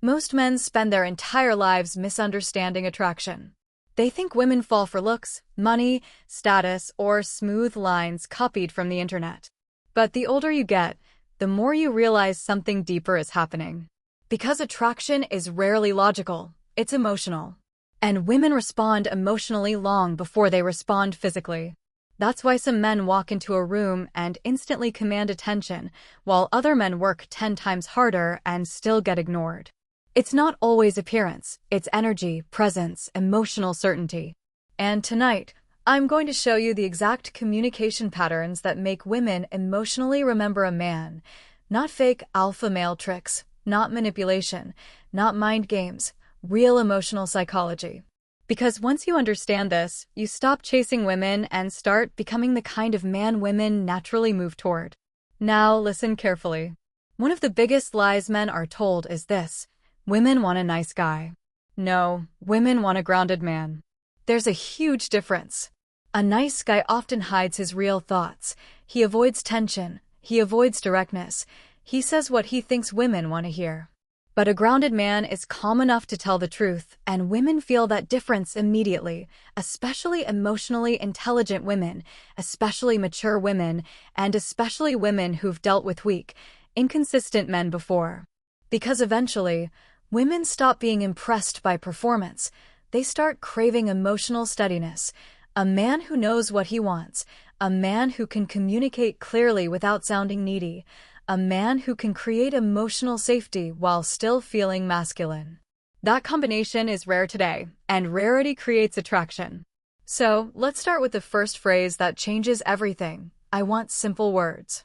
Most men spend their entire lives misunderstanding attraction. They think women fall for looks, money, status, or smooth lines copied from the internet. But the older you get, the more you realize something deeper is happening. Because attraction is rarely logical, it's emotional. And women respond emotionally long before they respond physically. That's why some men walk into a room and instantly command attention, while other men work 10 times harder and still get ignored. It's not always appearance, it's energy, presence, emotional certainty. And tonight, I'm going to show you the exact communication patterns that make women emotionally remember a man. Not fake alpha male tricks, not manipulation, not mind games, real emotional psychology. Because once you understand this, you stop chasing women and start becoming the kind of man women naturally move toward. Now listen carefully. One of the biggest lies men are told is this: women want a nice guy. No, women want a grounded man. There's a huge difference. A nice guy often hides his real thoughts. He avoids tension. He avoids directness. He says what he thinks women want to hear. But a grounded man is calm enough to tell the truth, and women feel that difference immediately, especially emotionally intelligent women, especially mature women, and especially women who've dealt with weak, inconsistent men before. Because eventually, women stop being impressed by performance. They start craving emotional steadiness. A man who knows what he wants, a man who can communicate clearly without sounding needy, a man who can create emotional safety while still feeling masculine. That combination is rare today, and rarity creates attraction. So, let's start with the first phrase that changes everything. I want simple words,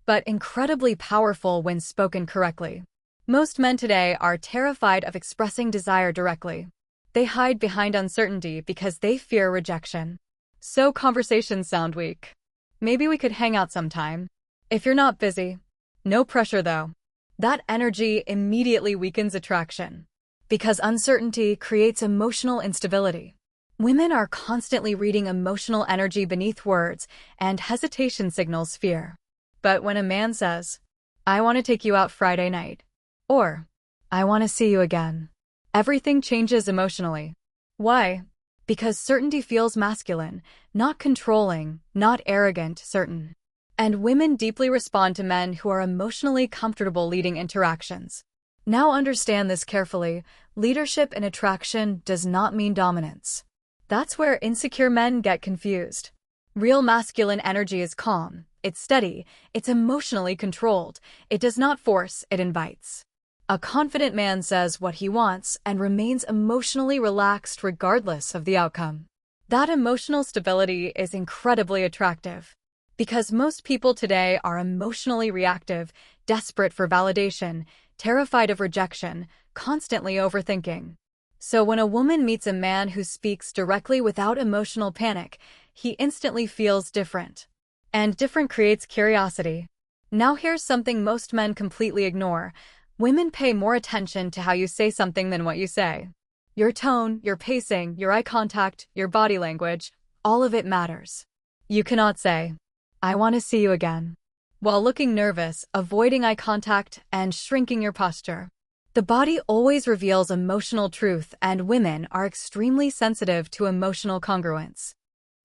but incredibly powerful when spoken correctly. Most men today are terrified of expressing desire directly. They hide behind uncertainty because they fear rejection. So conversations sound weak. Maybe we could hang out sometime. If you're not busy. No pressure though. That energy immediately weakens attraction. Because uncertainty creates emotional instability. Women are constantly reading emotional energy beneath words, and hesitation signals fear. But when a man says, I want to take you out Friday night, or I want to see you again, everything changes emotionally. Why? Because certainty feels masculine, not controlling, not arrogant, certain. And women deeply respond to men who are emotionally comfortable leading interactions. Now understand this carefully. Leadership in attraction does not mean dominance. That's where insecure men get confused. Real masculine energy is calm, it's steady, it's emotionally controlled. It does not force, it invites. A confident man says what he wants and remains emotionally relaxed regardless of the outcome. That emotional stability is incredibly attractive. Because most people today are emotionally reactive, desperate for validation, terrified of rejection, constantly overthinking. So when a woman meets a man who speaks directly without emotional panic, he instantly feels different. And different creates curiosity. Now here's something most men completely ignore. Women pay more attention to how you say something than what you say. Your tone, your pacing, your eye contact, your body language, all of it matters. You cannot say, I want to see you again, while looking nervous, avoiding eye contact, and shrinking your posture. The body always reveals emotional truth, and women are extremely sensitive to emotional congruence.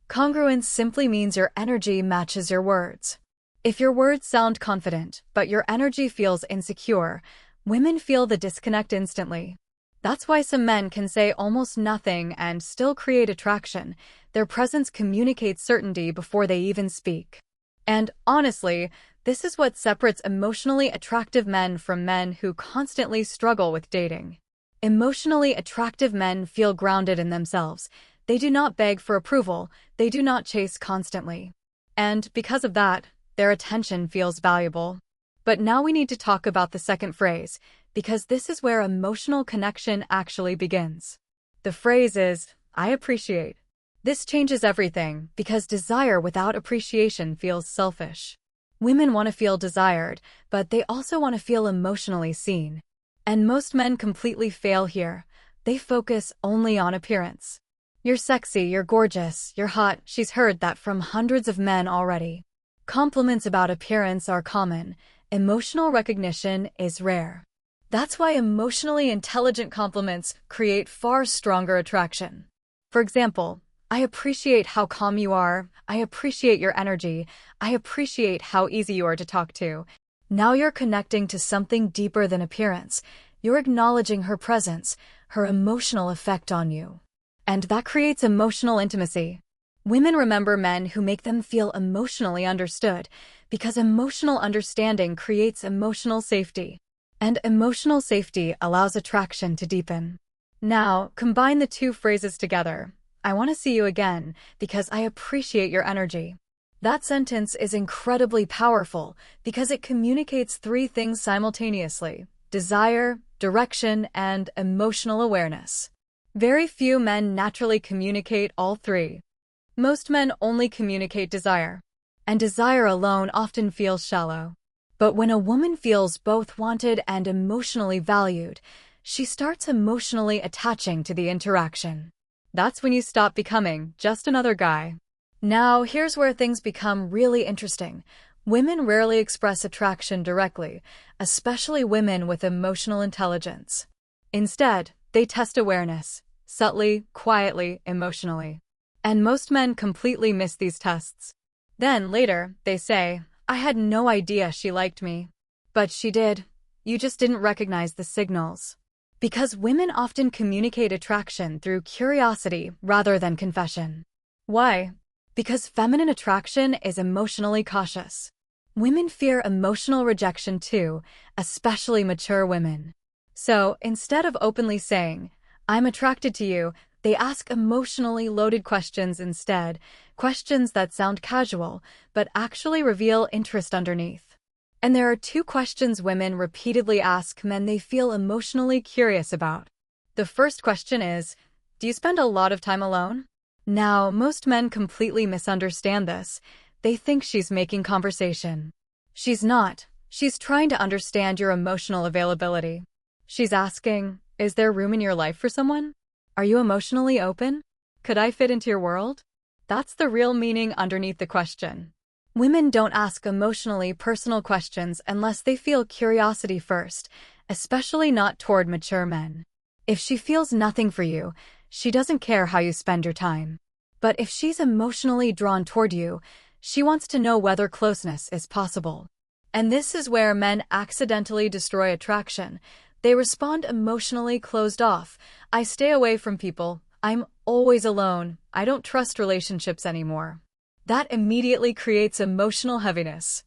Congruence simply means your energy matches your words. If your words sound confident, but your energy feels insecure, women feel the disconnect instantly. That's why some men can say almost nothing and still create attraction. Their presence communicates certainty before they even speak. And honestly, this is what separates emotionally attractive men from men who constantly struggle with dating. Emotionally attractive men feel grounded in themselves. They do not beg for approval. They do not chase constantly. And because of that, their attention feels valuable. But now we need to talk about the second phrase, because this is where emotional connection actually begins. The phrase is, I appreciate. This changes everything, because desire without appreciation feels selfish. Women want to feel desired, but they also want to feel emotionally seen. And most men completely fail here. They focus only on appearance. You're sexy, you're gorgeous, you're hot. She's heard that from hundreds of men already. Compliments about appearance are common. Emotional recognition is rare. That's why emotionally intelligent compliments create far stronger attraction. For example, I appreciate how calm you are. I appreciate your energy. I appreciate how easy you are to talk to. Now you're connecting to something deeper than appearance. You're acknowledging her presence, her emotional effect on you. And that creates emotional intimacy. Women remember men who make them feel emotionally understood because emotional understanding creates emotional safety. And emotional safety allows attraction to deepen. Now, combine the two phrases together. I want to see you again because I appreciate your energy. That sentence is incredibly powerful because it communicates three things simultaneously: desire, direction, and emotional awareness. Very few men naturally communicate all three. Most men only communicate desire, and desire alone often feels shallow. But when a woman feels both wanted and emotionally valued, she starts emotionally attaching to the interaction. That's when you stop becoming just another guy. Now, here's where things become really interesting. Women rarely express attraction directly, especially women with emotional intelligence. Instead, they test awareness, subtly, quietly, emotionally. And most men completely miss these tests. Then, later, they say, I had no idea she liked me. But she did. You just didn't recognize the signals. Because women often communicate attraction through curiosity rather than confession. Why? Because feminine attraction is emotionally cautious. Women fear emotional rejection too, especially mature women. So, instead of openly saying, I'm attracted to you, they ask emotionally loaded questions instead, questions that sound casual, but actually reveal interest underneath. And there are two questions women repeatedly ask men they feel emotionally curious about. The first question is, do you spend a lot of time alone? Now, most men completely misunderstand this. They think she's making conversation. She's not. She's trying to understand your emotional availability. She's asking, is there room in your life for someone? Are you emotionally open? Could I fit into your world? That's the real meaning underneath the question. Women don't ask emotionally personal questions unless they feel curiosity first, especially not toward mature men. If she feels nothing for you, she doesn't care how you spend your time. But if she's emotionally drawn toward you, she wants to know whether closeness is possible. And this is where men accidentally destroy attraction. They respond emotionally closed off. I stay away from people. I'm always alone. I don't trust relationships anymore. That immediately creates emotional heaviness.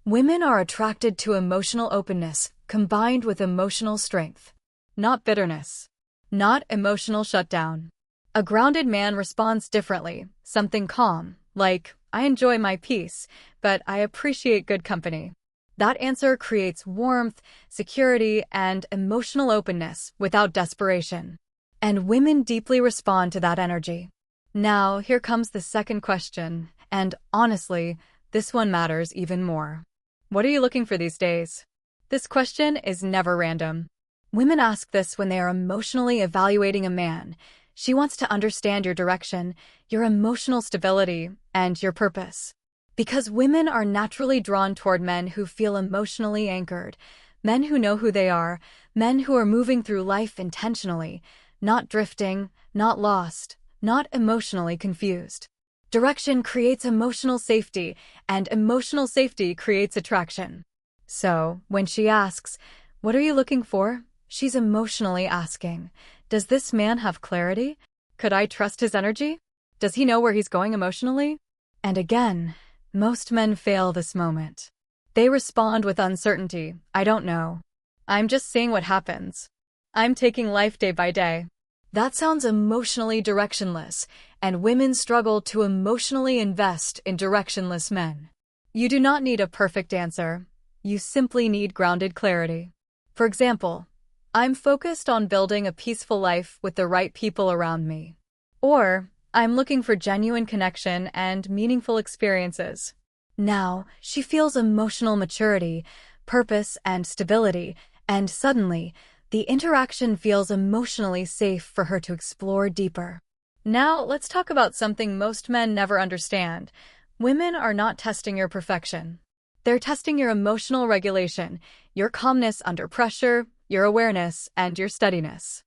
Women are attracted to emotional openness combined with emotional strength, not bitterness, not emotional shutdown. A grounded man responds differently, something calm, like, I enjoy my peace, but I appreciate good company. That answer creates warmth, security, and emotional openness without desperation. And women deeply respond to that energy. Now, here comes the second question, and honestly, this one matters even more. What are you looking for these days? This question is never random. Women ask this when they are emotionally evaluating a man. She wants to understand your direction, your emotional stability, and your purpose. Because women are naturally drawn toward men who feel emotionally anchored, men who know who they are, men who are moving through life intentionally, not drifting, not lost, not emotionally confused. Direction creates emotional safety, and emotional safety creates attraction. So, when she asks, what are you looking for? She's emotionally asking, does this man have clarity? Could I trust his energy? Does he know where he's going emotionally? And again, most men fail this moment. They respond with uncertainty. I don't know. I'm just seeing what happens. I'm taking life day by day. That sounds emotionally directionless, and women struggle to emotionally invest in directionless men. You do not need a perfect answer. You simply need grounded clarity. For example, I'm focused on building a peaceful life with the right people around me. Or, I'm looking for genuine connection and meaningful experiences. Now, she feels emotional maturity, purpose, and stability, and suddenly, the interaction feels emotionally safe for her to explore deeper. Now, let's talk about something most men never understand. Women are not testing your perfection. They're testing your emotional regulation, your calmness under pressure, your awareness, and your steadiness.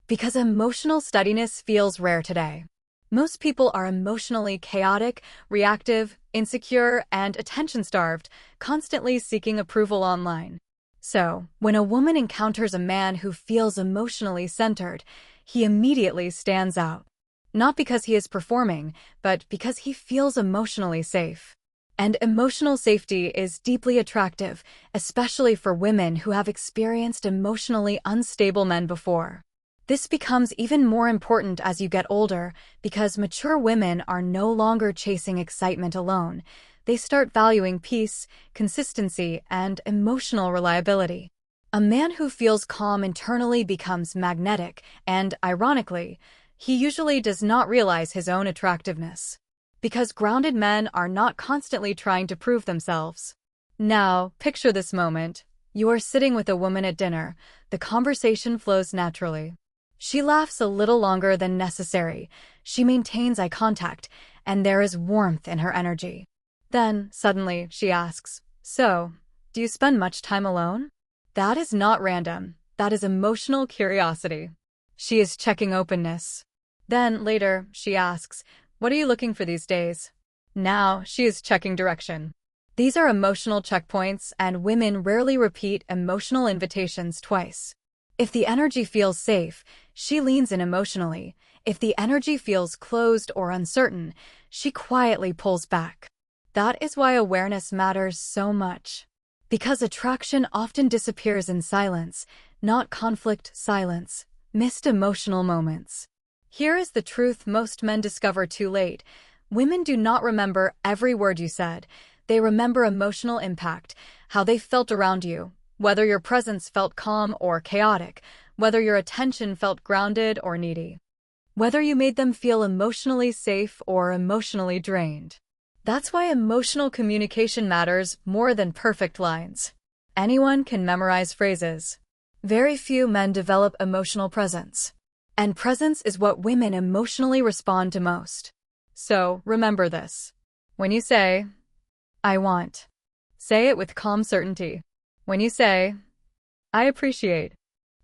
Because emotional steadiness feels rare today. Most people are emotionally chaotic, reactive, insecure, and attention-starved, constantly seeking approval online. So, when a woman encounters a man who feels emotionally centered, he immediately stands out. Not because he is performing, but because he feels emotionally safe. And emotional safety is deeply attractive, especially for women who have experienced emotionally unstable men before. This becomes even more important as you get older because mature women are no longer chasing excitement alone. They start valuing peace, consistency, and emotional reliability. A man who feels calm internally becomes magnetic, and, ironically, he usually does not realize his own attractiveness. Because grounded men are not constantly trying to prove themselves. Now, picture this moment. You are sitting with a woman at dinner. The conversation flows naturally. She laughs a little longer than necessary. She maintains eye contact, and there is warmth in her energy. Then, suddenly, she asks, "So, do you spend much time alone?" That is not random. That is emotional curiosity. She is checking openness. Then, later, she asks, "What are you looking for these days?" Now, she is checking direction. These are emotional checkpoints, and women rarely repeat emotional invitations twice. If the energy feels safe, she leans in emotionally. If the energy feels closed or uncertain, she quietly pulls back. That is why awareness matters so much. Because attraction often disappears in silence, not conflict, silence, missed emotional moments. Here is the truth most men discover too late. Women do not remember every word you said. They remember emotional impact, how they felt around you. Whether your presence felt calm or chaotic, whether your attention felt grounded or needy, whether you made them feel emotionally safe or emotionally drained. That's why emotional communication matters more than perfect lines. Anyone can memorize phrases. Very few men develop emotional presence. And presence is what women emotionally respond to most. So, remember this. When you say, "I want," say it with calm certainty. When you say, "I appreciate,"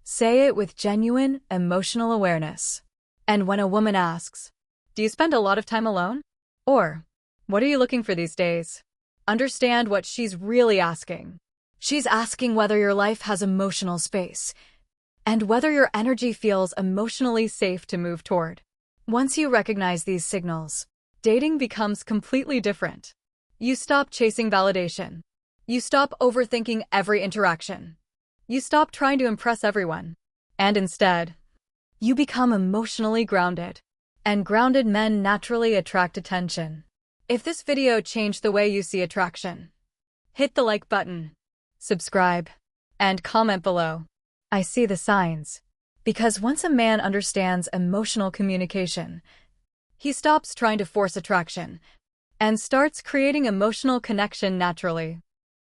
say it with genuine emotional awareness. And when a woman asks, "Do you spend a lot of time alone?" Or, "What are you looking for these days?" understand what she's really asking. She's asking whether your life has emotional space, and whether your energy feels emotionally safe to move toward. Once you recognize these signals, dating becomes completely different. You stop chasing validation. You stop overthinking every interaction. You stop trying to impress everyone. And instead, you become emotionally grounded. And grounded men naturally attract attention. If this video changed the way you see attraction, hit the like button, subscribe, and comment below. I see the signs. Because once a man understands emotional communication, he stops trying to force attraction and starts creating emotional connection naturally.